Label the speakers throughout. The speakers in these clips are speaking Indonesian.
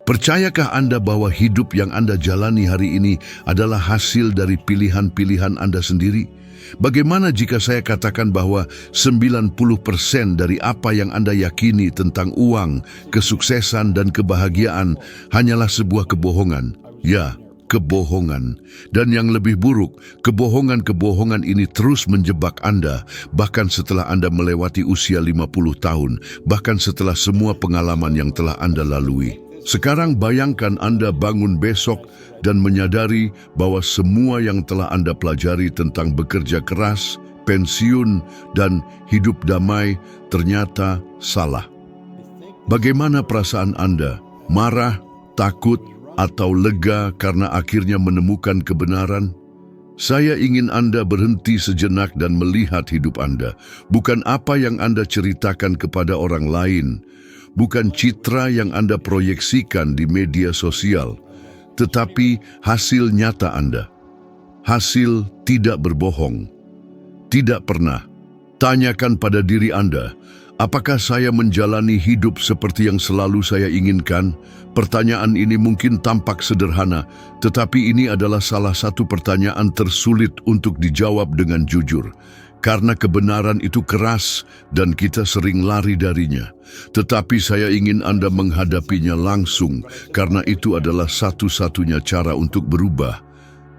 Speaker 1: Percayakah Anda bahwa hidup yang Anda jalani hari ini adalah hasil dari pilihan-pilihan Anda sendiri? Bagaimana jika saya katakan bahwa 90% dari apa yang Anda yakini tentang uang, kesuksesan, dan kebahagiaan hanyalah sebuah kebohongan? Ya, kebohongan. Dan yang lebih buruk, kebohongan-kebohongan ini terus menjebak Anda, bahkan setelah Anda melewati usia 50 tahun, bahkan setelah semua pengalaman yang telah Anda lalui. Sekarang bayangkan Anda bangun besok dan menyadari bahwa semua yang telah Anda pelajari tentang bekerja keras, pensiun, dan hidup damai ternyata salah. Bagaimana perasaan Anda? Marah, takut, atau lega karena akhirnya menemukan kebenaran? Saya ingin Anda berhenti sejenak dan melihat hidup Anda, bukan apa yang Anda ceritakan kepada orang lain, bukan citra yang Anda proyeksikan di media sosial, tetapi hasil nyata Anda. Hasil tidak berbohong. Tidak pernah. Tanyakan pada diri Anda, apakah saya menjalani hidup seperti yang selalu saya inginkan? Pertanyaan ini mungkin tampak sederhana, tetapi ini adalah salah satu pertanyaan tersulit untuk dijawab dengan jujur. Karena kebenaran itu keras dan kita sering lari darinya. Tetapi saya ingin Anda menghadapinya langsung, karena itu adalah satu-satunya cara untuk berubah.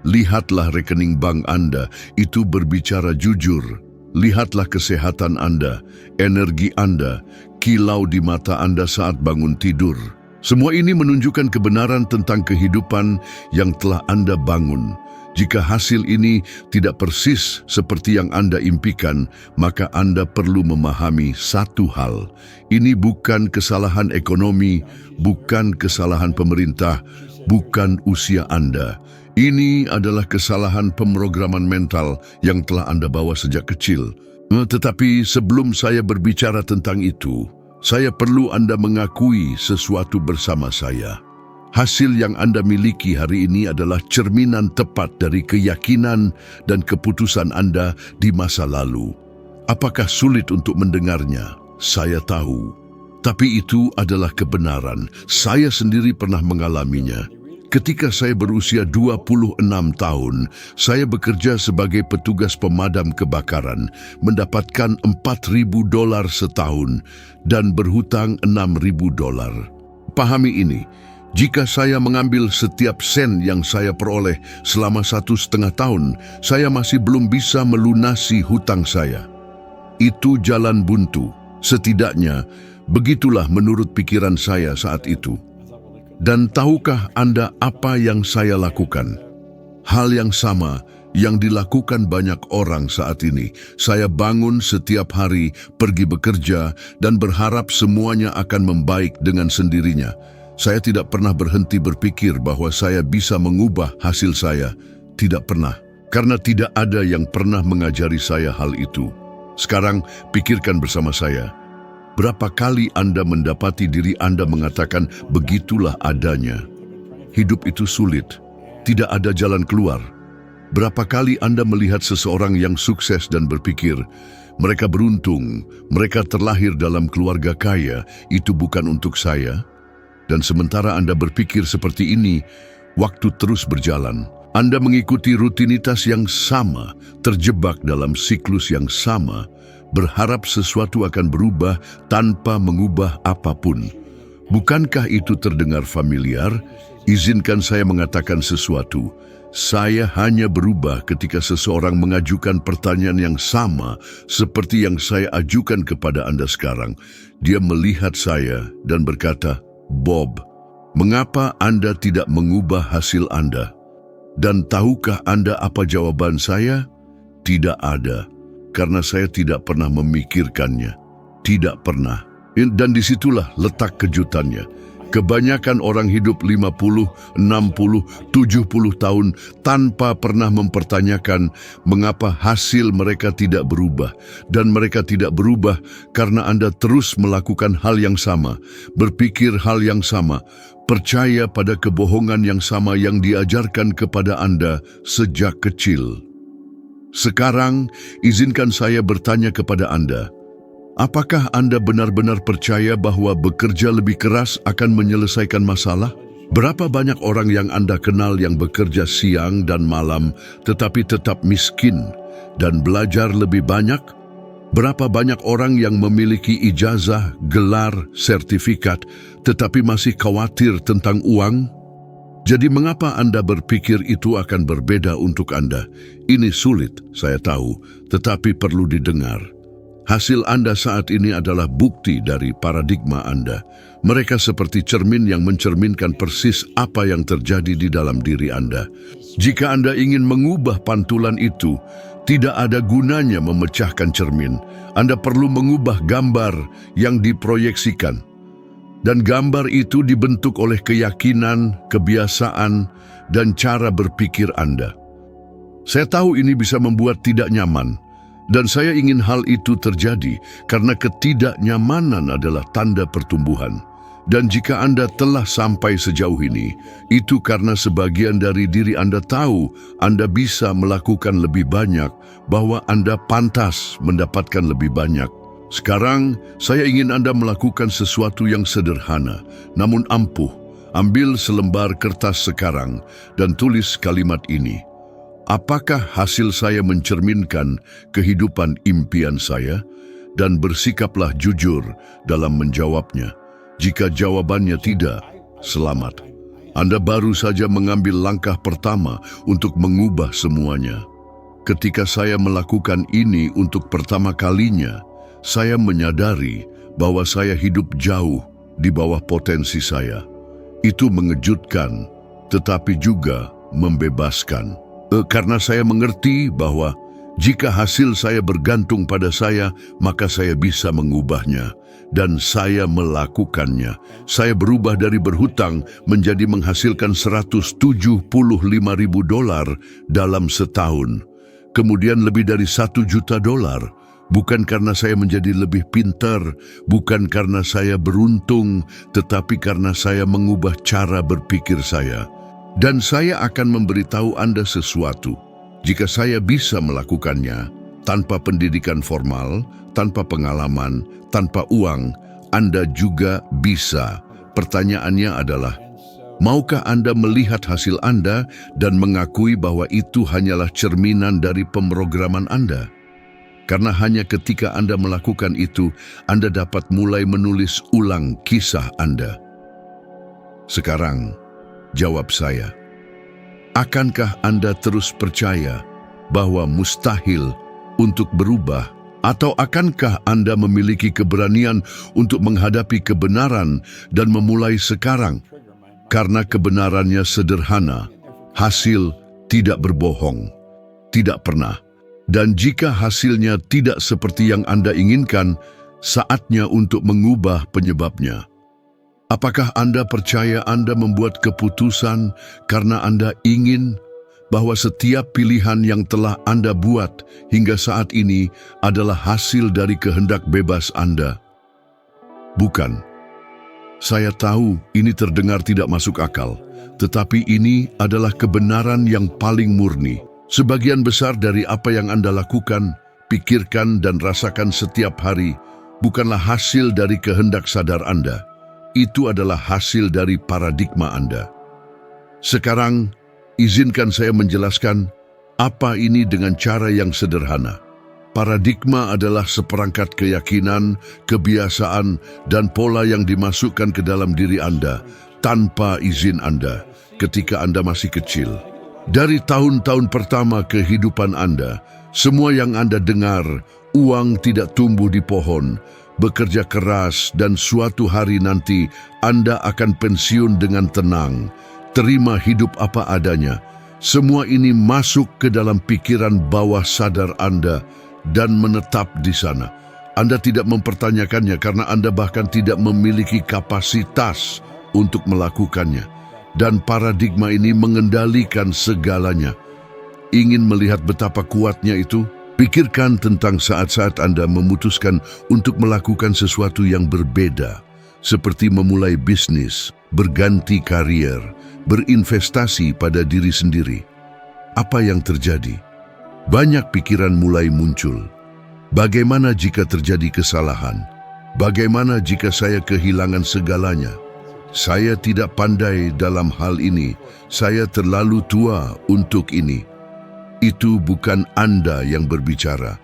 Speaker 1: Lihatlah rekening bank Anda, itu berbicara jujur. Lihatlah kesehatan Anda, energi Anda, kilau di mata Anda saat bangun tidur. Semua ini menunjukkan kebenaran tentang kehidupan yang telah Anda bangun. Jika hasil ini tidak persis seperti yang Anda impikan, maka Anda perlu memahami satu hal. Ini bukan kesalahan ekonomi, bukan kesalahan pemerintah, bukan usia Anda. Ini adalah kesalahan pemrograman mental yang telah Anda bawa sejak kecil. Tetapi sebelum saya berbicara tentang itu, saya perlu Anda mengakui sesuatu bersama saya. Hasil yang Anda miliki hari ini adalah cerminan tepat dari keyakinan dan keputusan Anda di masa lalu. Apakah sulit untuk mendengarnya? Saya tahu. Tapi itu adalah kebenaran. Saya sendiri pernah mengalaminya. Ketika saya berusia 26 tahun, saya bekerja sebagai petugas pemadam kebakaran, mendapatkan $4.000 setahun dan berhutang $6.000. Pahami ini. Jika saya mengambil setiap sen yang saya peroleh selama 1,5 tahun, saya masih belum bisa melunasi hutang saya. Itu jalan buntu. Setidaknya, begitulah menurut pikiran saya saat itu. Dan tahukah Anda apa yang saya lakukan? Hal yang sama yang dilakukan banyak orang saat ini. Saya bangun setiap hari, pergi bekerja, dan berharap semuanya akan membaik dengan sendirinya. Saya tidak pernah berhenti berpikir bahwa saya bisa mengubah hasil saya. Tidak pernah. Karena tidak ada yang pernah mengajari saya hal itu. Sekarang, pikirkan bersama saya. Berapa kali Anda mendapati diri Anda mengatakan, begitulah adanya. Hidup itu sulit. Tidak ada jalan keluar. Berapa kali Anda melihat seseorang yang sukses dan berpikir, mereka beruntung, mereka terlahir dalam keluarga kaya, itu bukan untuk saya. Dan sementara Anda berpikir seperti ini, waktu terus berjalan. Anda mengikuti rutinitas yang sama, terjebak dalam siklus yang sama, berharap sesuatu akan berubah tanpa mengubah apapun. Bukankah itu terdengar familiar? Izinkan saya mengatakan sesuatu. Saya hanya berubah ketika seseorang mengajukan pertanyaan yang sama seperti yang saya ajukan kepada Anda sekarang. Dia melihat saya dan berkata, Bob, mengapa Anda tidak mengubah hasil Anda? Dan tahukah Anda apa jawaban saya? Tidak ada, karena saya tidak pernah memikirkannya. Tidak pernah. Dan disitulah letak kejutannya. Kebanyakan orang hidup 50, 60, 70 tahun tanpa pernah mempertanyakan mengapa hasil mereka tidak berubah. Dan mereka tidak berubah karena Anda terus melakukan hal yang sama, berpikir hal yang sama, percaya pada kebohongan yang sama yang diajarkan kepada Anda sejak kecil. Sekarang, izinkan saya bertanya kepada Anda, Apakah Anda benar-benar percaya bahwa bekerja lebih keras akan menyelesaikan masalah? Berapa banyak orang yang Anda kenal yang bekerja siang dan malam tetapi tetap miskin dan belajar lebih banyak? Berapa banyak orang yang memiliki ijazah, gelar, sertifikat tetapi masih khawatir tentang uang? Jadi mengapa Anda berpikir itu akan berbeda untuk Anda? Ini sulit, saya tahu, tetapi perlu didengar. Hasil Anda saat ini adalah bukti dari paradigma Anda. Mereka seperti cermin yang mencerminkan persis apa yang terjadi di dalam diri Anda. Jika Anda ingin mengubah pantulan itu, tidak ada gunanya memecahkan cermin. Anda perlu mengubah gambar yang diproyeksikan. Dan gambar itu dibentuk oleh keyakinan, kebiasaan, dan cara berpikir Anda. Saya tahu ini bisa membuat tidak nyaman. Dan saya ingin hal itu terjadi karena ketidaknyamanan adalah tanda pertumbuhan. Dan jika Anda telah sampai sejauh ini, itu karena sebagian dari diri Anda tahu Anda bisa melakukan lebih banyak, bahwa Anda pantas mendapatkan lebih banyak. Sekarang, saya ingin Anda melakukan sesuatu yang sederhana, namun ampuh. Ambil selembar kertas sekarang dan tulis kalimat ini. Apakah hasil saya mencerminkan kehidupan impian saya? Dan bersikaplah jujur dalam menjawabnya. Jika jawabannya tidak, selamat. Anda baru saja mengambil langkah pertama untuk mengubah semuanya. Ketika saya melakukan ini untuk pertama kalinya, saya menyadari bahwa saya hidup jauh di bawah potensi saya. Itu mengejutkan, tetapi juga membebaskan. Karena saya mengerti bahwa jika hasil saya bergantung pada saya, maka saya bisa mengubahnya. Dan saya melakukannya. Saya berubah dari berhutang menjadi menghasilkan $175.000 dalam setahun. Kemudian lebih dari $1 juta. Bukan karena saya menjadi lebih pintar, bukan karena saya beruntung, tetapi karena saya mengubah cara berpikir saya. Dan saya akan memberitahu Anda sesuatu. Jika saya bisa melakukannya, tanpa pendidikan formal, tanpa pengalaman, tanpa uang, Anda juga bisa. Pertanyaannya adalah, maukah Anda melihat hasil Anda dan mengakui bahwa itu hanyalah cerminan dari pemrograman Anda? Karena hanya ketika Anda melakukan itu, Anda dapat mulai menulis ulang kisah Anda. Sekarang, jawab saya. Akankah Anda terus percaya bahwa mustahil untuk berubah? Atau akankah Anda memiliki keberanian untuk menghadapi kebenaran dan memulai sekarang? Karena kebenarannya sederhana, hasil tidak berbohong, tidak pernah. Dan jika hasilnya tidak seperti yang Anda inginkan, saatnya untuk mengubah penyebabnya. Apakah Anda percaya Anda membuat keputusan karena Anda ingin bahwa setiap pilihan yang telah Anda buat hingga saat ini adalah hasil dari kehendak bebas Anda? Bukan. Saya tahu ini terdengar tidak masuk akal, tetapi ini adalah kebenaran yang paling murni. Sebagian besar dari apa yang Anda lakukan, pikirkan dan rasakan setiap hari bukanlah hasil dari kehendak sadar Anda. Itu adalah hasil dari paradigma Anda. Sekarang, izinkan saya menjelaskan apa ini dengan cara yang sederhana. Paradigma adalah seperangkat keyakinan, kebiasaan, dan pola yang dimasukkan ke dalam diri Anda tanpa izin Anda ketika Anda masih kecil. Dari tahun-tahun pertama kehidupan Anda, semua yang Anda dengar, uang tidak tumbuh di pohon, bekerja keras, dan suatu hari nanti Anda akan pensiun dengan tenang, terima hidup apa adanya. Semua ini masuk ke dalam pikiran bawah sadar Anda dan menetap di sana. Anda tidak mempertanyakannya karena Anda bahkan tidak memiliki kapasitas untuk melakukannya. Dan paradigma ini mengendalikan segalanya. Ingin melihat betapa kuatnya itu? Pikirkan tentang saat-saat Anda memutuskan untuk melakukan sesuatu yang berbeda, seperti memulai bisnis, berganti karier, berinvestasi pada diri sendiri. Apa yang terjadi? Banyak pikiran mulai muncul. Bagaimana jika terjadi kesalahan? Bagaimana jika saya kehilangan segalanya? Saya tidak pandai dalam hal ini. Saya terlalu tua untuk ini. Itu bukan Anda yang berbicara.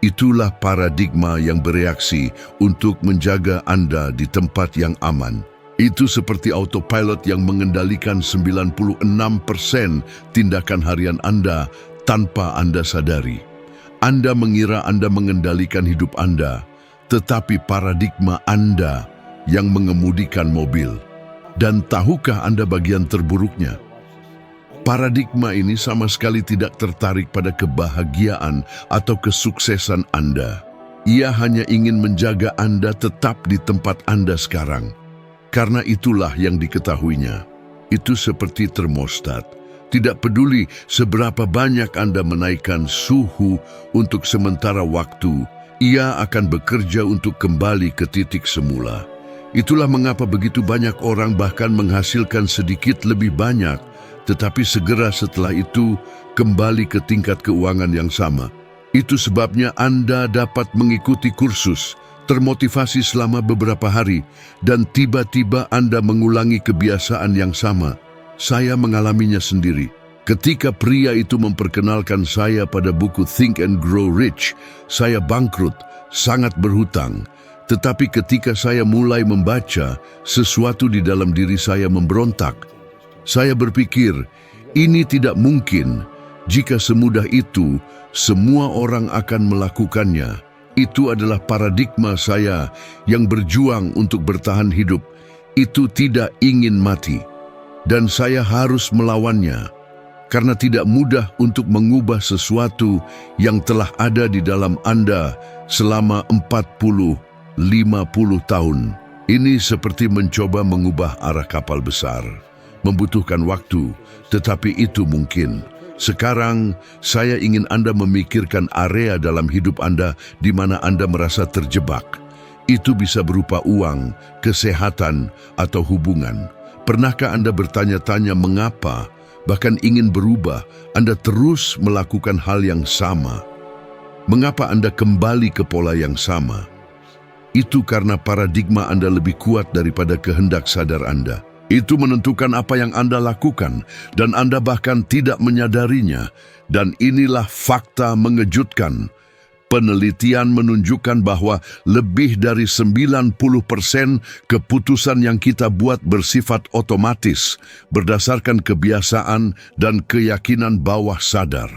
Speaker 1: Itulah paradigma yang bereaksi untuk menjaga Anda di tempat yang aman. Itu seperti autopilot yang mengendalikan 96% tindakan harian Anda tanpa Anda sadari. Anda mengira Anda mengendalikan hidup Anda, tetapi paradigma Anda yang mengemudikan mobil. Dan tahukah Anda bagian terburuknya? Paradigma ini sama sekali tidak tertarik pada kebahagiaan atau kesuksesan Anda. Ia hanya ingin menjaga Anda tetap di tempat Anda sekarang. Karena itulah yang diketahuinya. Itu seperti termostat. Tidak peduli seberapa banyak Anda menaikkan suhu untuk sementara waktu, ia akan bekerja untuk kembali ke titik semula. Itulah mengapa begitu banyak orang bahkan menghasilkan sedikit lebih banyak, tetapi segera setelah itu kembali ke tingkat keuangan yang sama. Itu sebabnya Anda dapat mengikuti kursus, termotivasi selama beberapa hari, dan tiba-tiba Anda mengulangi kebiasaan yang sama. Saya mengalaminya sendiri. Ketika pria itu memperkenalkan saya pada buku Think and Grow Rich, saya bangkrut, sangat berhutang. Tetapi ketika saya mulai membaca, sesuatu di dalam diri saya memberontak. Saya berpikir, ini tidak mungkin. Jika semudah itu, semua orang akan melakukannya. Itu adalah paradigma saya yang berjuang untuk bertahan hidup. Itu tidak ingin mati. Dan saya harus melawannya, karena tidak mudah untuk mengubah sesuatu yang telah ada di dalam Anda selama 40-50 tahun. Ini seperti mencoba mengubah arah kapal besar. Membutuhkan waktu, tetapi itu mungkin. Sekarang, saya ingin Anda memikirkan area dalam hidup Anda di mana Anda merasa terjebak. Itu bisa berupa uang, kesehatan, atau hubungan. Pernahkah Anda bertanya-tanya mengapa, bahkan ingin berubah, Anda terus melakukan hal yang sama? Mengapa Anda kembali ke pola yang sama? Itu karena paradigma Anda lebih kuat daripada kehendak sadar Anda. Itu menentukan apa yang Anda lakukan, dan Anda bahkan tidak menyadarinya. Dan inilah fakta mengejutkan. Penelitian menunjukkan bahwa lebih dari 90% keputusan yang kita buat bersifat otomatis, berdasarkan kebiasaan dan keyakinan bawah sadar.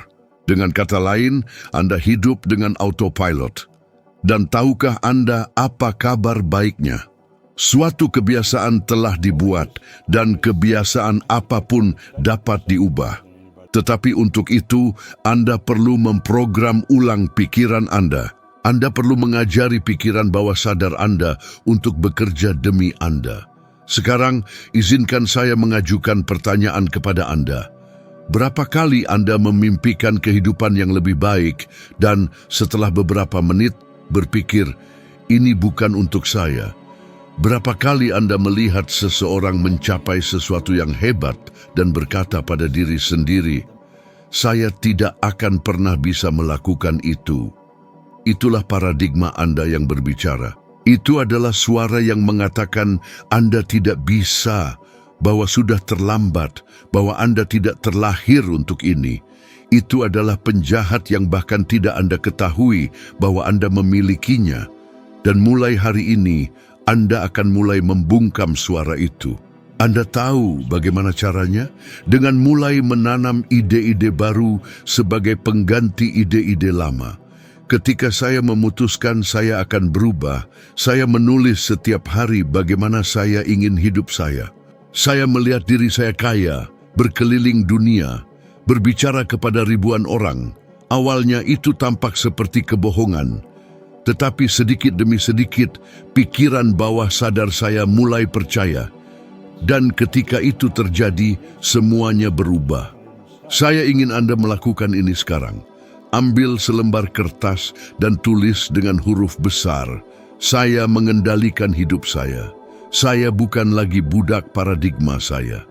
Speaker 1: Dengan kata lain, Anda hidup dengan autopilot. Dan tahukah Anda apa kabar baiknya? Suatu kebiasaan telah dibuat, dan kebiasaan apapun dapat diubah. Tetapi untuk itu, Anda perlu memprogram ulang pikiran Anda. Anda perlu mengajari pikiran bawah sadar Anda untuk bekerja demi Anda. Sekarang, izinkan saya mengajukan pertanyaan kepada Anda. Berapa kali Anda memimpikan kehidupan yang lebih baik dan setelah beberapa menit berpikir, ini bukan untuk saya? Berapa kali Anda melihat seseorang mencapai sesuatu yang hebat dan berkata pada diri sendiri, saya tidak akan pernah bisa melakukan itu? Itulah paradigma Anda yang berbicara. Itu adalah suara yang mengatakan Anda tidak bisa, bahwa sudah terlambat, bahwa Anda tidak terlahir untuk ini. Itu adalah penjahat yang bahkan tidak Anda ketahui bahwa Anda memilikinya. Dan mulai hari ini, Anda akan mulai membungkam suara itu. Anda tahu bagaimana caranya? Dengan mulai menanam ide-ide baru sebagai pengganti ide-ide lama. Ketika saya memutuskan saya akan berubah, saya menulis setiap hari bagaimana saya ingin hidup saya. Saya melihat diri saya kaya, berkeliling dunia, berbicara kepada ribuan orang. Awalnya itu tampak seperti kebohongan. Tetapi sedikit demi sedikit, pikiran bawah sadar saya mulai percaya. Dan ketika itu terjadi, semuanya berubah. Saya ingin Anda melakukan ini sekarang. Ambil selembar kertas dan tulis dengan huruf besar, saya mengendalikan hidup saya. Saya bukan lagi budak paradigma saya.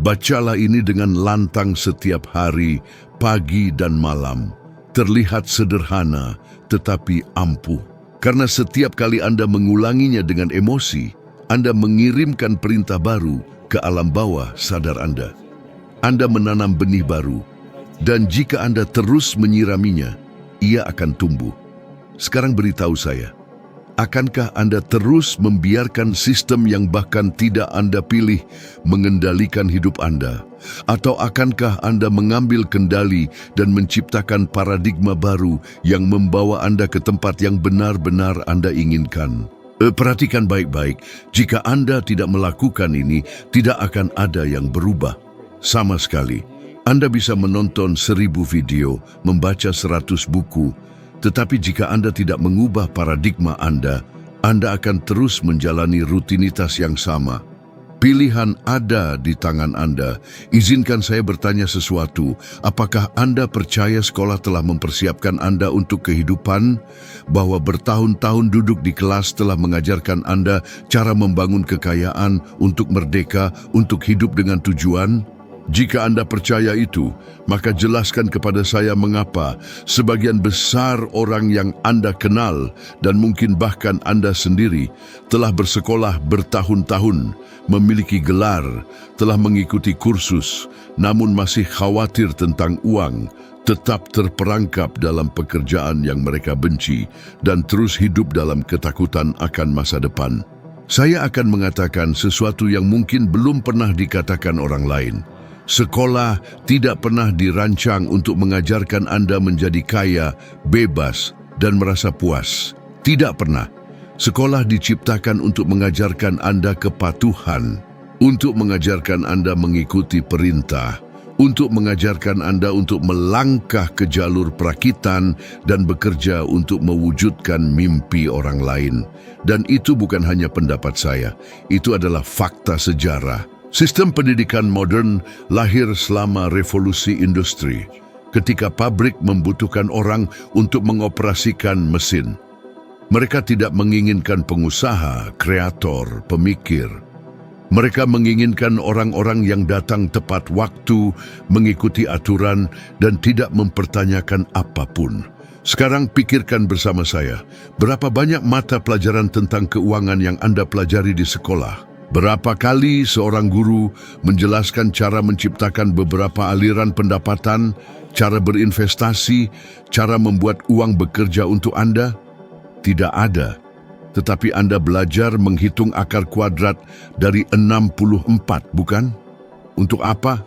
Speaker 1: Bacalah ini dengan lantang setiap hari, pagi dan malam. Terlihat sederhana, tetapi ampuh. Karena setiap kali Anda mengulanginya dengan emosi, Anda mengirimkan perintah baru ke alam bawah sadar Anda. Anda menanam benih baru, dan jika Anda terus menyiraminya, ia akan tumbuh. Sekarang beritahu saya, akankah Anda terus membiarkan sistem yang bahkan tidak Anda pilih mengendalikan hidup Anda? Atau akankah Anda mengambil kendali dan menciptakan paradigma baru yang membawa Anda ke tempat yang benar-benar Anda inginkan? Perhatikan baik-baik, jika Anda tidak melakukan ini, tidak akan ada yang berubah sama sekali. Anda bisa menonton 1000 video, membaca 100 buku, tetapi jika Anda tidak mengubah paradigma Anda akan terus menjalani rutinitas yang sama. Pilihan ada di tangan Anda. Izinkan saya bertanya sesuatu. Apakah Anda percaya sekolah telah mempersiapkan Anda untuk kehidupan? Bahwa bertahun-tahun duduk di kelas telah mengajarkan Anda cara membangun kekayaan untuk merdeka, untuk hidup dengan tujuan? Jika Anda percaya itu, maka jelaskan kepada saya mengapa sebagian besar orang yang Anda kenal dan mungkin bahkan Anda sendiri telah bersekolah bertahun-tahun, memiliki gelar, telah mengikuti kursus, namun masih khawatir tentang uang, tetap terperangkap dalam pekerjaan yang mereka benci, dan terus hidup dalam ketakutan akan masa depan. Saya akan mengatakan sesuatu yang mungkin belum pernah dikatakan orang lain. Sekolah tidak pernah dirancang untuk mengajarkan Anda menjadi kaya, bebas, dan merasa puas. Tidak pernah. Sekolah diciptakan untuk mengajarkan Anda kepatuhan, untuk mengajarkan Anda mengikuti perintah, untuk mengajarkan Anda untuk melangkah ke jalur perakitan dan bekerja untuk mewujudkan mimpi orang lain. Dan itu bukan hanya pendapat saya, itu adalah fakta sejarah. Sistem pendidikan modern lahir selama revolusi industri, ketika pabrik membutuhkan orang untuk mengoperasikan mesin. Mereka tidak menginginkan pengusaha, kreator, pemikir. Mereka menginginkan orang-orang yang datang tepat waktu, mengikuti aturan, dan tidak mempertanyakan apapun. Sekarang pikirkan bersama saya, berapa banyak mata pelajaran tentang keuangan yang Anda pelajari di sekolah? Berapa kali seorang guru menjelaskan cara menciptakan beberapa aliran pendapatan, cara berinvestasi, cara membuat uang bekerja untuk Anda? Tidak ada. Tetapi Anda belajar menghitung akar kuadrat dari 64, bukan? Untuk apa?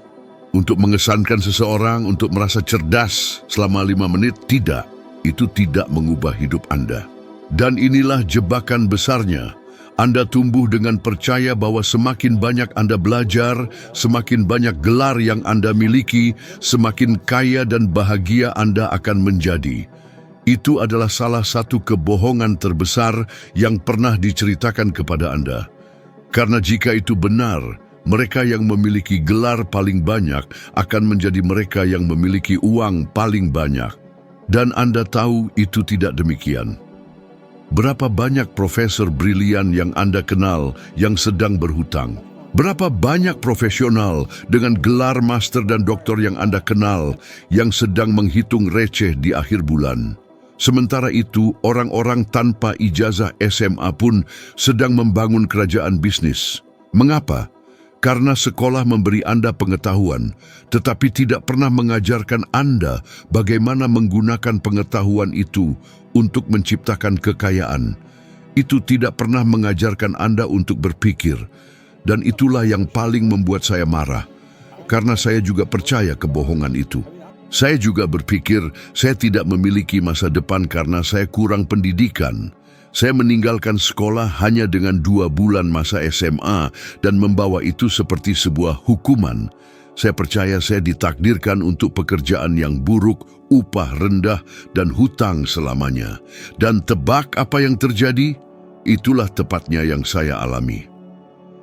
Speaker 1: Untuk mengesankan seseorang, untuk merasa cerdas selama 5 menit? Tidak. Itu tidak mengubah hidup Anda. Dan inilah jebakan besarnya. Anda tumbuh dengan percaya bahwa semakin banyak Anda belajar, semakin banyak gelar yang Anda miliki, semakin kaya dan bahagia Anda akan menjadi. Itu adalah salah satu kebohongan terbesar yang pernah diceritakan kepada Anda. Karena jika itu benar, mereka yang memiliki gelar paling banyak akan menjadi mereka yang memiliki uang paling banyak. Dan Anda tahu itu tidak demikian. Berapa banyak profesor brilian yang Anda kenal yang sedang berhutang? Berapa banyak profesional dengan gelar master dan doktor yang Anda kenal yang sedang menghitung receh di akhir bulan? Sementara itu, orang-orang tanpa ijazah SMA pun sedang membangun kerajaan bisnis. Mengapa? Karena sekolah memberi Anda pengetahuan, tetapi tidak pernah mengajarkan Anda bagaimana menggunakan pengetahuan itu untuk menciptakan kekayaan. Itu tidak pernah mengajarkan Anda untuk berpikir, dan itulah yang paling membuat saya marah, karena saya juga percaya kebohongan itu. Saya juga berpikir saya tidak memiliki masa depan karena saya kurang pendidikan. Saya meninggalkan sekolah hanya dengan 2 bulan masa SMA dan membawa itu seperti sebuah hukuman. Saya percaya saya ditakdirkan untuk pekerjaan yang buruk, upah rendah, dan hutang selamanya. Dan tebak apa yang terjadi? Itulah tepatnya yang saya alami.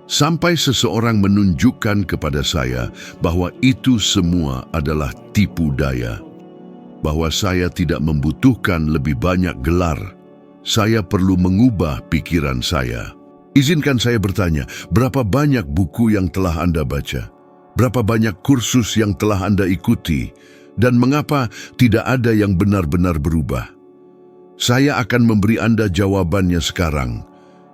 Speaker 1: Sampai seseorang menunjukkan kepada saya bahwa itu semua adalah tipu daya. Bahwa saya tidak membutuhkan lebih banyak gelar. Saya perlu mengubah pikiran saya. Izinkan saya bertanya, berapa banyak buku yang telah Anda baca? Berapa banyak kursus yang telah Anda ikuti? Dan mengapa tidak ada yang benar-benar berubah? Saya akan memberi Anda jawabannya sekarang.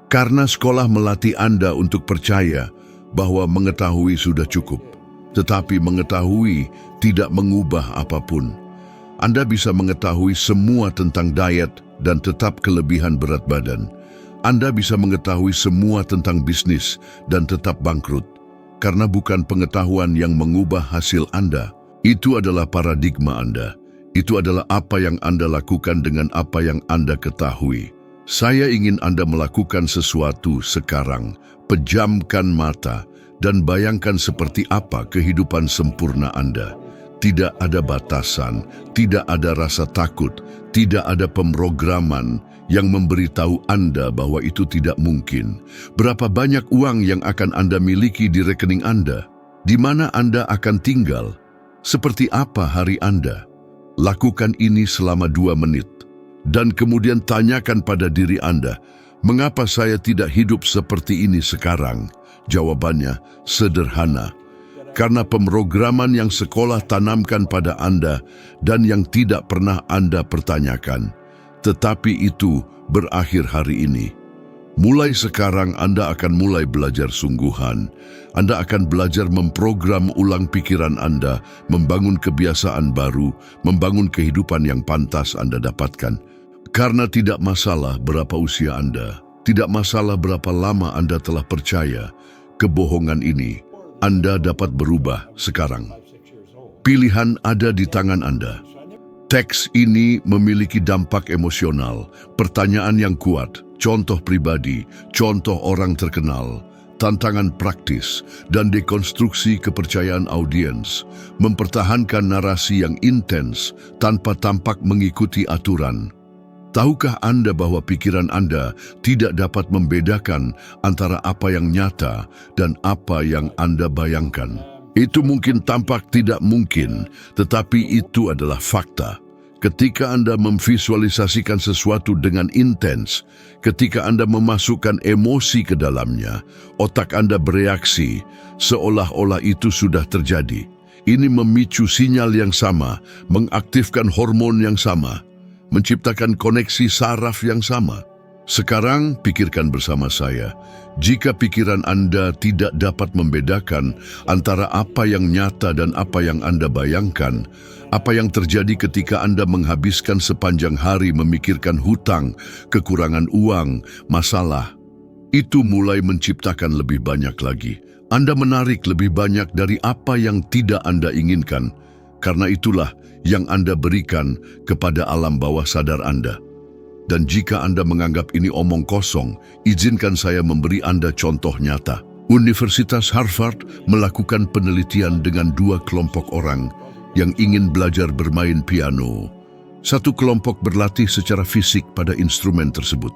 Speaker 1: Karena sekolah melatih Anda untuk percaya bahwa mengetahui sudah cukup. Tetapi mengetahui tidak mengubah apapun. Anda bisa mengetahui semua tentang diet dan tetap kelebihan berat badan. Anda bisa mengetahui semua tentang bisnis dan tetap bangkrut. Karena bukan pengetahuan yang mengubah hasil Anda. Itu adalah paradigma Anda. Itu adalah apa yang Anda lakukan dengan apa yang Anda ketahui. Saya ingin Anda melakukan sesuatu sekarang. Pejamkan mata dan bayangkan seperti apa kehidupan sempurna Anda. Tidak ada batasan, tidak ada rasa takut, tidak ada pemrograman yang memberitahu Anda bahwa itu tidak mungkin. Berapa banyak uang yang akan Anda miliki di rekening Anda? Di mana Anda akan tinggal? Seperti apa hari Anda? Lakukan ini selama 2 menit. Dan kemudian tanyakan pada diri Anda, mengapa saya tidak hidup seperti ini sekarang? Jawabannya sederhana. Karena pemrograman yang sekolah tanamkan pada Anda dan yang tidak pernah Anda pertanyakan. Tetapi itu berakhir hari ini. Mulai sekarang Anda akan mulai belajar sungguhan. Anda akan belajar memprogram ulang pikiran Anda, membangun kebiasaan baru, membangun kehidupan yang pantas Anda dapatkan. Karena tidak masalah berapa usia Anda, tidak masalah berapa lama Anda telah percaya kebohongan ini. Anda dapat berubah sekarang. Pilihan ada di tangan Anda. Teks ini memiliki dampak emosional, pertanyaan yang kuat, contoh pribadi, contoh orang terkenal, tantangan praktis, dan dekonstruksi kepercayaan audiens, mempertahankan narasi yang intens tanpa tampak mengikuti aturan. Tahukah Anda bahwa pikiran Anda tidak dapat membedakan antara apa yang nyata dan apa yang Anda bayangkan? Itu mungkin tampak tidak mungkin, tetapi itu adalah fakta. Ketika Anda memvisualisasikan sesuatu dengan intens, ketika Anda memasukkan emosi ke dalamnya, otak Anda bereaksi seolah-olah itu sudah terjadi. Ini memicu sinyal yang sama, mengaktifkan hormon yang sama, menciptakan koneksi saraf yang sama. Sekarang pikirkan bersama saya, jika pikiran Anda tidak dapat membedakan antara apa yang nyata dan apa yang Anda bayangkan, apa yang terjadi ketika Anda menghabiskan sepanjang hari memikirkan hutang, kekurangan uang, masalah, itu mulai menciptakan lebih banyak lagi. Anda menarik lebih banyak dari apa yang tidak Anda inginkan, karena itulah yang Anda berikan kepada alam bawah sadar Anda. Dan jika Anda menganggap ini omong kosong, izinkan saya memberi Anda contoh nyata. Universitas Harvard melakukan penelitian dengan 2 kelompok orang yang ingin belajar bermain piano. Satu kelompok berlatih secara fisik pada instrumen tersebut.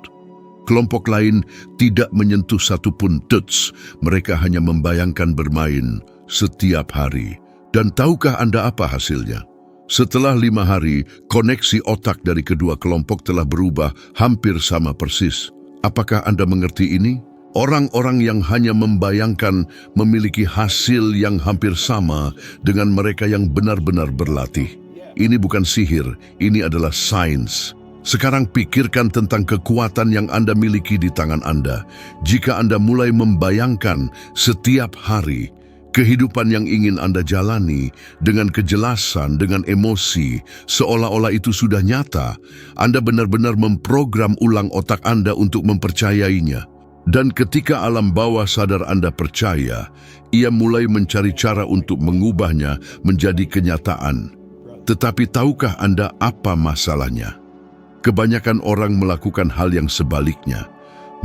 Speaker 1: Kelompok lain tidak menyentuh satupun tuts, mereka hanya membayangkan bermain setiap hari. Dan tahukah Anda apa hasilnya? Setelah 5 hari, koneksi otak dari kedua kelompok telah berubah hampir sama persis. Apakah Anda mengerti ini? Orang-orang yang hanya membayangkan memiliki hasil yang hampir sama dengan mereka yang benar-benar berlatih. Ini bukan sihir, ini adalah sains. Sekarang pikirkan tentang kekuatan yang Anda miliki di tangan Anda. Jika Anda mulai membayangkan setiap hari, kehidupan yang ingin Anda jalani dengan kejelasan, dengan emosi, seolah-olah itu sudah nyata, Anda benar-benar memprogram ulang otak Anda untuk mempercayainya. Dan ketika alam bawah sadar Anda percaya, ia mulai mencari cara untuk mengubahnya menjadi kenyataan. Tetapi tahukah Anda apa masalahnya? Kebanyakan orang melakukan hal yang sebaliknya.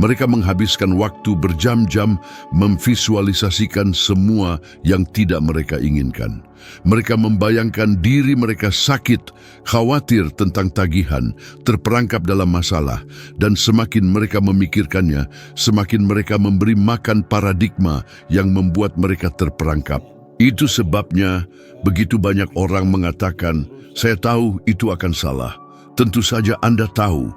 Speaker 1: Mereka menghabiskan waktu berjam-jam memvisualisasikan semua yang tidak mereka inginkan. Mereka membayangkan diri mereka sakit, khawatir tentang tagihan, terperangkap dalam masalah, dan semakin mereka memikirkannya, semakin mereka memberi makan paradigma yang membuat mereka terperangkap. Itu sebabnya begitu banyak orang mengatakan, "Saya tahu itu akan salah." Tentu saja Anda tahu.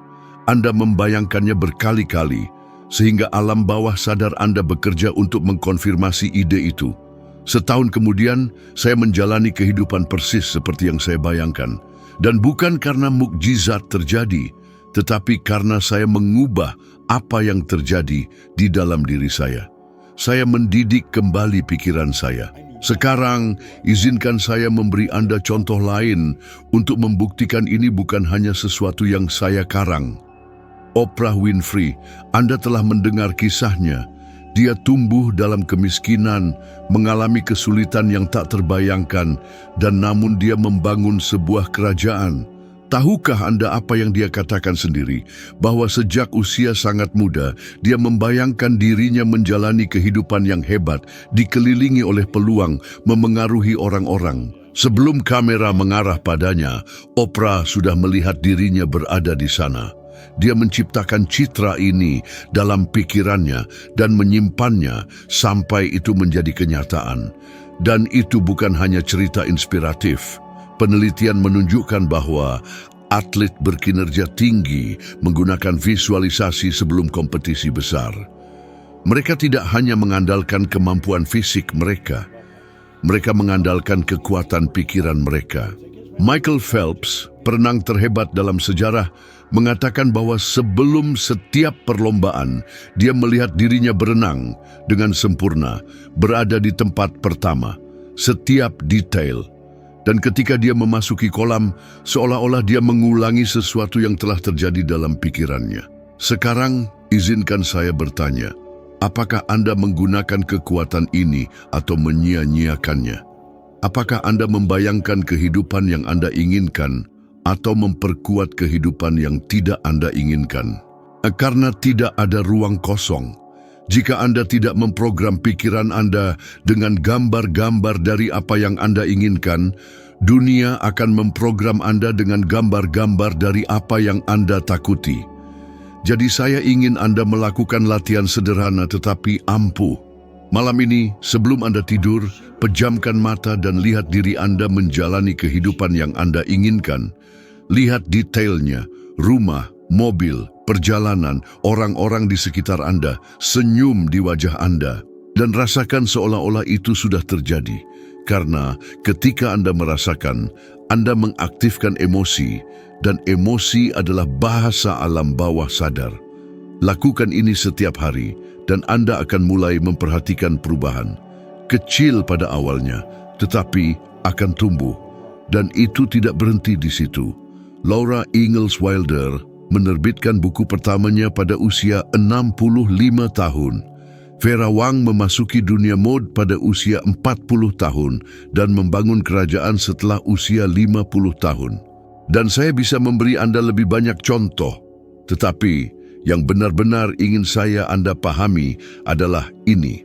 Speaker 1: Anda membayangkannya berkali-kali, sehingga alam bawah sadar Anda bekerja untuk mengkonfirmasi ide itu. Setahun kemudian, saya menjalani kehidupan persis seperti yang saya bayangkan. Dan bukan karena mukjizat terjadi, tetapi karena saya mengubah apa yang terjadi di dalam diri saya. Saya mendidik kembali pikiran saya. Sekarang, izinkan saya memberi Anda contoh lain untuk membuktikan ini bukan hanya sesuatu yang saya karang. Oprah Winfrey, Anda telah mendengar kisahnya. Dia tumbuh dalam kemiskinan, mengalami kesulitan yang tak terbayangkan, dan namun dia membangun sebuah kerajaan. Tahukah Anda apa yang dia katakan sendiri? Bahwa sejak usia sangat muda, dia membayangkan dirinya menjalani kehidupan yang hebat, dikelilingi oleh peluang, memengaruhi orang-orang. Sebelum kamera mengarah padanya, Oprah sudah melihat dirinya berada di sana. Dia menciptakan citra ini dalam pikirannya dan menyimpannya sampai itu menjadi kenyataan. Dan itu bukan hanya cerita inspiratif. Penelitian menunjukkan bahwa atlet berkinerja tinggi menggunakan visualisasi sebelum kompetisi besar. Mereka tidak hanya mengandalkan kemampuan fisik mereka mengandalkan kekuatan pikiran mereka. Michael Phelps, perenang terhebat dalam sejarah, mengatakan bahwa sebelum setiap perlombaan, dia melihat dirinya berenang dengan sempurna, berada di tempat pertama, setiap detail. Dan ketika dia memasuki kolam, seolah-olah dia mengulangi sesuatu yang telah terjadi dalam pikirannya. Sekarang, izinkan saya bertanya, apakah Anda menggunakan kekuatan ini atau menyia-nyiakannya? Apakah Anda membayangkan kehidupan yang Anda inginkan atau memperkuat kehidupan yang tidak Anda inginkan? Karena tidak ada ruang kosong. Jika Anda tidak memprogram pikiran Anda dengan gambar-gambar dari apa yang Anda inginkan, dunia akan memprogram Anda dengan gambar-gambar dari apa yang Anda takuti. Jadi saya ingin Anda melakukan latihan sederhana tetapi ampuh. Malam ini, sebelum Anda tidur, pejamkan mata dan lihat diri Anda menjalani kehidupan yang Anda inginkan. Lihat detailnya, rumah, mobil, perjalanan, orang-orang di sekitar Anda, senyum di wajah Anda, dan rasakan seolah-olah itu sudah terjadi. Karena ketika Anda merasakan, Anda mengaktifkan emosi, dan emosi adalah bahasa alam bawah sadar. Lakukan ini setiap hari, dan Anda akan mulai memperhatikan perubahan. Kecil pada awalnya, tetapi akan tumbuh. Dan itu tidak berhenti di situ. Laura Ingalls Wilder menerbitkan buku pertamanya pada usia 65 tahun. Vera Wang memasuki dunia mode pada usia 40 tahun dan membangun kerajaan setelah usia 50 tahun. Dan saya bisa memberi Anda lebih banyak contoh. Tetapi yang benar-benar ingin saya Anda pahami adalah ini.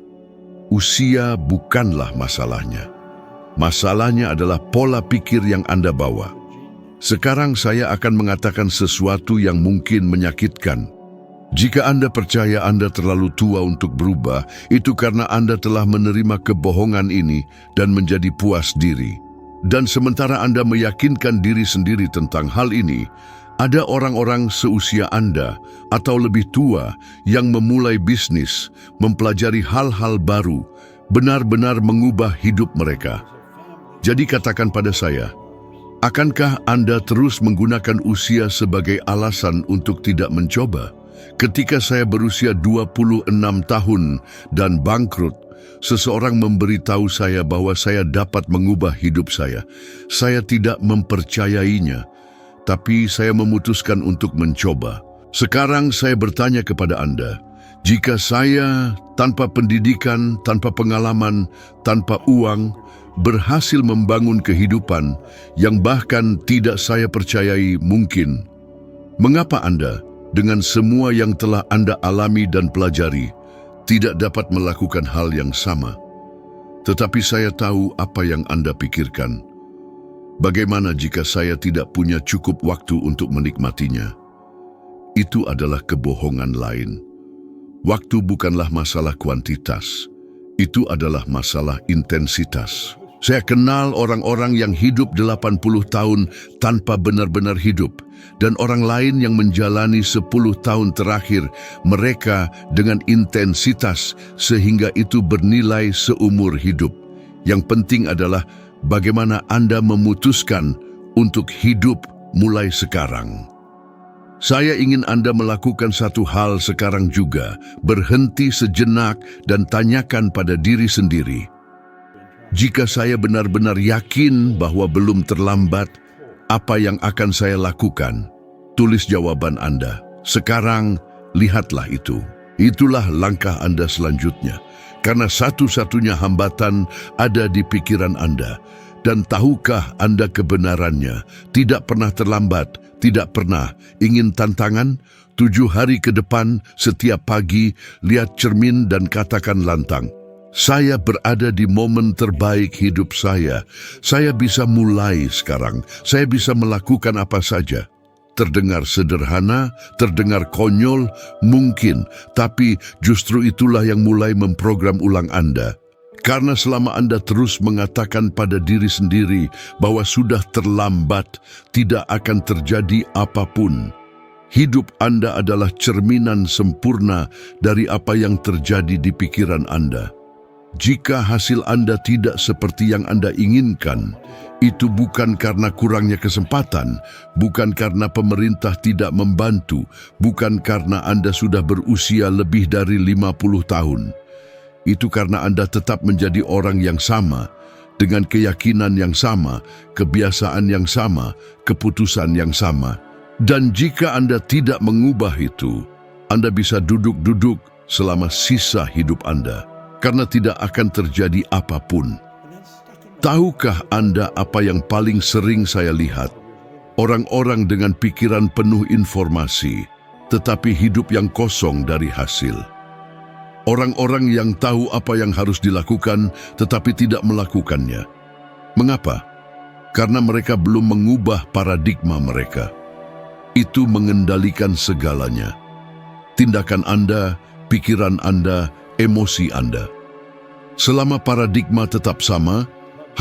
Speaker 1: Usia bukanlah masalahnya. Masalahnya adalah pola pikir yang Anda bawa. Sekarang saya akan mengatakan sesuatu yang mungkin menyakitkan. Jika Anda percaya Anda terlalu tua untuk berubah, itu karena Anda telah menerima kebohongan ini dan menjadi puas diri. Dan sementara Anda meyakinkan diri sendiri tentang hal ini, ada orang-orang seusia Anda atau lebih tua yang memulai bisnis, mempelajari hal-hal baru, benar-benar mengubah hidup mereka. Jadi katakan pada saya, akankah Anda terus menggunakan usia sebagai alasan untuk tidak mencoba? Ketika saya berusia 26 tahun dan bangkrut, seseorang memberitahu saya bahwa saya dapat mengubah hidup saya. Saya tidak mempercayainya, tapi saya memutuskan untuk mencoba. Sekarang saya bertanya kepada Anda, jika saya tanpa pendidikan, tanpa pengalaman, tanpa uang, berhasil membangun kehidupan yang bahkan tidak saya percayai mungkin, mengapa Anda, dengan semua yang telah Anda alami dan pelajari, tidak dapat melakukan hal yang sama? Tetapi saya tahu apa yang Anda pikirkan. Bagaimana jika saya tidak punya cukup waktu untuk menikmatinya? Itu adalah kebohongan lain. Waktu bukanlah masalah kuantitas. Itu adalah masalah intensitas. Saya kenal orang-orang yang hidup 80 tahun tanpa benar-benar hidup, dan orang lain yang menjalani 10 tahun terakhir mereka dengan intensitas sehingga itu bernilai seumur hidup. Yang penting adalah bagaimana Anda memutuskan untuk hidup mulai sekarang. Saya ingin Anda melakukan satu hal sekarang juga, berhenti sejenak dan tanyakan pada diri sendiri. Jika saya benar-benar yakin bahwa belum terlambat, apa yang akan saya lakukan? Tulis jawaban Anda. Sekarang, lihatlah itu. Itulah langkah Anda selanjutnya. Karena satu-satunya hambatan ada di pikiran Anda. Dan tahukah Anda kebenarannya? Tidak pernah terlambat, tidak pernah. Ingin tantangan? 7 hari ke depan, setiap pagi, lihat cermin dan katakan lantang, saya berada di momen terbaik hidup saya. Saya bisa mulai sekarang. Saya bisa melakukan apa saja. Terdengar sederhana, terdengar konyol, mungkin. Tapi justru itulah yang mulai memprogram ulang Anda. Karena selama Anda terus mengatakan pada diri sendiri bahwa sudah terlambat, tidak akan terjadi apapun. Hidup Anda adalah cerminan sempurna dari apa yang terjadi di pikiran Anda. Jika hasil Anda tidak seperti yang Anda inginkan, itu bukan karena kurangnya kesempatan, bukan karena pemerintah tidak membantu, bukan karena Anda sudah berusia lebih dari 50 tahun. Itu karena Anda tetap menjadi orang yang sama, dengan keyakinan yang sama, kebiasaan yang sama, keputusan yang sama. Dan jika Anda tidak mengubah itu, Anda bisa duduk-duduk selama sisa hidup Anda, karena tidak akan terjadi apapun. Tahukah Anda apa yang paling sering saya lihat? Orang-orang dengan pikiran penuh informasi, tetapi hidup yang kosong dari hasil. Orang-orang yang tahu apa yang harus dilakukan, tetapi tidak melakukannya. Mengapa? Karena mereka belum mengubah paradigma mereka. Itu mengendalikan segalanya. Tindakan Anda, pikiran Anda, emosi Anda. Selama paradigma tetap sama,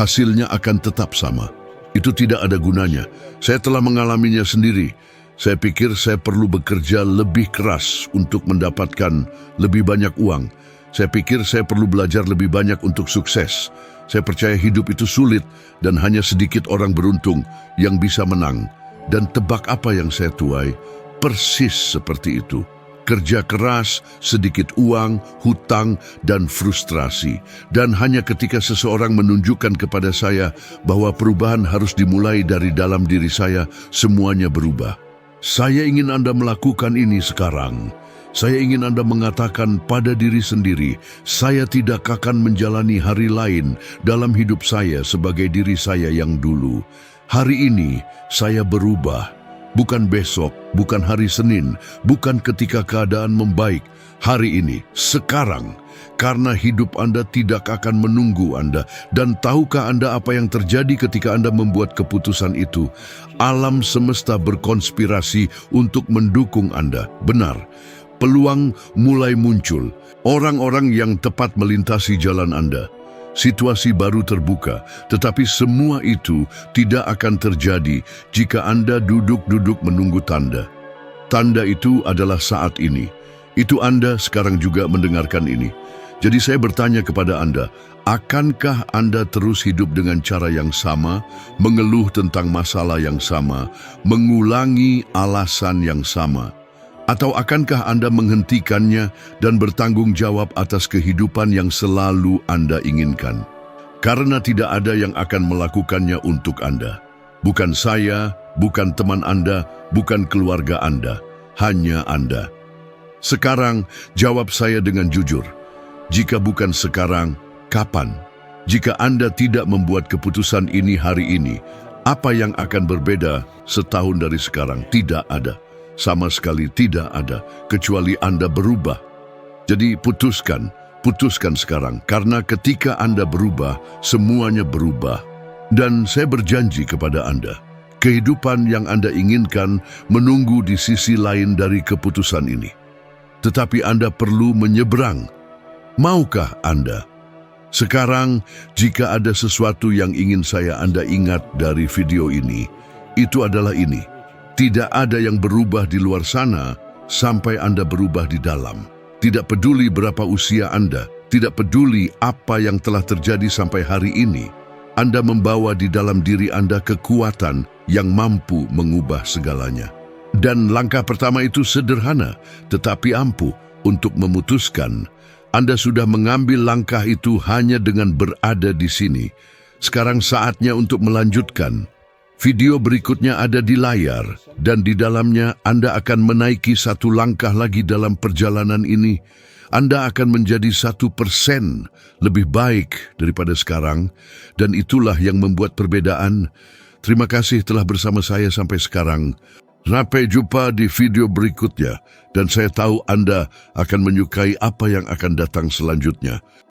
Speaker 1: hasilnya akan tetap sama. Itu tidak ada gunanya. Saya telah mengalaminya sendiri. Saya pikir saya perlu bekerja lebih keras untuk mendapatkan lebih banyak uang. Saya pikir saya perlu belajar lebih banyak untuk sukses. Saya percaya hidup itu sulit dan hanya sedikit orang beruntung yang bisa menang. Dan tebak apa yang saya tuai? Persis seperti itu. Kerja keras, sedikit uang, hutang, dan frustrasi. Dan hanya ketika seseorang menunjukkan kepada saya bahwa perubahan harus dimulai dari dalam diri saya, semuanya berubah. Saya ingin Anda melakukan ini sekarang. Saya ingin Anda mengatakan pada diri sendiri, saya tidak akan menjalani hari lain dalam hidup saya sebagai diri saya yang dulu. Hari ini, saya berubah. Bukan besok, bukan hari Senin, bukan ketika keadaan membaik. Hari ini, sekarang. Karena hidup Anda tidak akan menunggu Anda. Dan tahukah Anda apa yang terjadi ketika Anda membuat keputusan itu? Alam semesta berkonspirasi untuk mendukung Anda. Benar, peluang mulai muncul. Orang-orang yang tepat melintasi jalan Anda. Situasi baru terbuka, tetapi semua itu tidak akan terjadi jika Anda duduk-duduk menunggu tanda. Tanda itu adalah saat ini. Itu Anda sekarang juga mendengarkan ini. Jadi saya bertanya kepada Anda, akankah Anda terus hidup dengan cara yang sama, mengeluh tentang masalah yang sama, mengulangi alasan yang sama? Atau akankah Anda menghentikannya dan bertanggung jawab atas kehidupan yang selalu Anda inginkan? Karena tidak ada yang akan melakukannya untuk Anda. Bukan saya, bukan teman Anda, bukan keluarga Anda, hanya Anda. Sekarang, jawab saya dengan jujur. Jika bukan sekarang, kapan? Jika Anda tidak membuat keputusan ini hari ini, apa yang akan berbeda setahun dari sekarang? Tidak ada. Sama sekali tidak ada, kecuali Anda berubah. Jadi putuskan sekarang. Karena ketika Anda berubah, semuanya berubah. Dan saya berjanji kepada Anda, kehidupan yang Anda inginkan menunggu di sisi lain dari keputusan ini. Tetapi Anda perlu menyeberang. Maukah Anda? Sekarang, jika ada sesuatu yang ingin Anda ingat dari video ini, itu adalah ini. Tidak ada yang berubah di luar sana sampai Anda berubah di dalam. Tidak peduli berapa usia Anda, tidak peduli apa yang telah terjadi sampai hari ini, Anda membawa di dalam diri Anda kekuatan yang mampu mengubah segalanya. Dan langkah pertama itu sederhana, tetapi ampuh untuk memutuskan. Anda sudah mengambil langkah itu hanya dengan berada di sini. Sekarang saatnya untuk melanjutkan. Video berikutnya ada di layar, dan di dalamnya Anda akan menaiki satu langkah lagi dalam perjalanan ini. Anda akan menjadi 1% lebih baik daripada sekarang, dan itulah yang membuat perbedaan. Terima kasih telah bersama saya sampai sekarang. Sampai jumpa di video berikutnya, dan saya tahu Anda akan menyukai apa yang akan datang selanjutnya.